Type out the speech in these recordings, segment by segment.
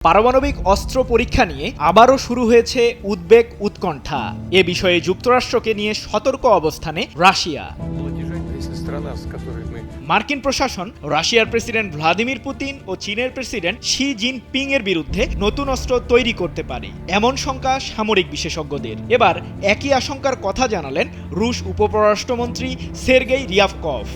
পারমাণবিক অস্ত্র পরীক্ষা নিয়ে আবারও শুরু হয়েছে উদ্বেগ উৎকণ্ঠা। এ বিষয়ে যুক্তরাষ্ট্রকে নিয়ে সতর্ক অবস্থানে রাশিয়া। মার্কিন প্রশাসন রাশিয়ার প্রেসিডেন্ট ভ্লাদিমির পুতিন ও চীনের প্রেসিডেন্ট শি জিনপিং এর বিরুদ্ধে নতুন অস্ত্র তৈরি করতে পারে এমন শঙ্কা সামরিক বিশেষজ্ঞদের। এবার একই আশঙ্কার কথা জানালেন রুশ উপপররাষ্ট্রমন্ত্রী সের্গেই রিয়াভকভ।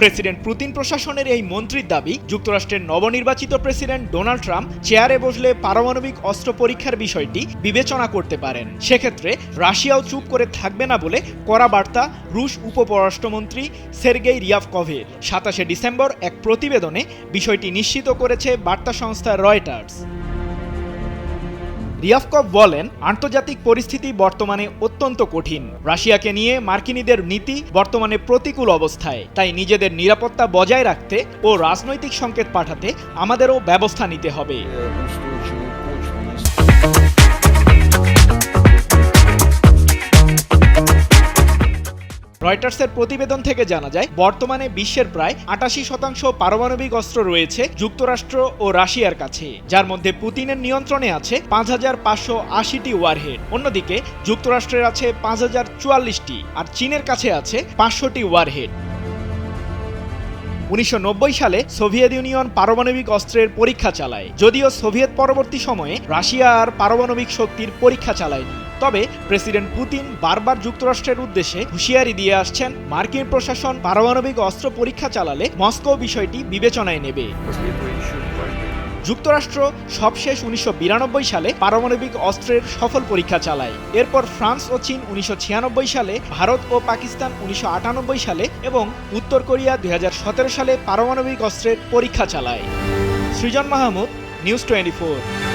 প্রেসিডেন্ট পুতিন প্রশাসনের এই মন্ত্রীর দাবি, যুক্তরাষ্ট্রের নবনির্বাচিত প্রেসিডেন্ট ডোনাল্ড ট্রাম্প চেয়ারে বসলে পারমাণবিক অস্ত্র পরীক্ষার বিষয়টি বিবেচনা করতে পারেন। সেক্ষেত্রে রাশিয়াও চুপ করে থাকবে না বলে কড়া বার্তা রুশ উপপররাষ্ট্রমন্ত্রী সের্গেই রিয়াভকভের। 27 ডিসেম্বর এক প্রতিবেদনে বিষয়টি নিশ্চিত করেছে বার্তা সংস্থা রয়টার্স। রিয়াভকভ বলেন, আন্তর্জাতিক পরিস্থিতি বর্তমানে অত্যন্ত কঠিন। রাশিয়াকে নিয়ে মার্কিনীদের নীতি বর্তমানে প্রতিকূল অবস্থায়। তাই নিজেদের নিরাপত্তা বজায় রাখতে ও রাজনৈতিক সংকেত পাঠাতে আমাদেরও ব্যবস্থা নিতে হবে। রয়টার্সের প্রতিবেদন থেকে জানা যায়, বর্তমানে বিশ্বের প্রায় 88% পারমাণবিক অস্ত্র রয়েছে যুক্তরাষ্ট্র ও রাশিয়ার কাছে, যার মধ্যে পুতিনের নিয়ন্ত্রণে আছে 5580টি ওয়ারহেড। অন্যদিকে যুক্তরাষ্ট্রের আছে 5044টি আর চীনের কাছে আছে 500টি ওয়ারহেড। 1990 সালে সোভিয়েত ইউনিয়ন পারমাণবিক অস্ত্রের পরীক্ষা চালায়। যদিও সোভিয়েত পরবর্তী সময়ে রাশিয়া আর পারমাণবিক শক্তির পরীক্ষা চালায়নি। তবে প্রেসিডেন্ট পুতিন বারবার যুক্তরাষ্ট্রের উদ্দেশ্যে হুঁশিয়ারি দিয়ে আসছেন, মার্কিন প্রশাসন পারমাণবিক অস্ত্র পরীক্ষা চালালে মস্কো বিষয়টি বিবেচনায় নেবে। যুক্তরাষ্ট্র সবশেষ 1992 সালে পারমাণবিক অস্ত্রের সফল পরীক্ষা চালায়। এরপর ফ্রান্স ও চীন 1996 সালে, ভারত ও পাকিস্তান 1998 সালে এবং উত্তর কোরিয়া 2017 সালে পারমাণবিক অস্ত্রের পরীক্ষা চালায়। সৃজন মাহমুদ, নিউজ 24।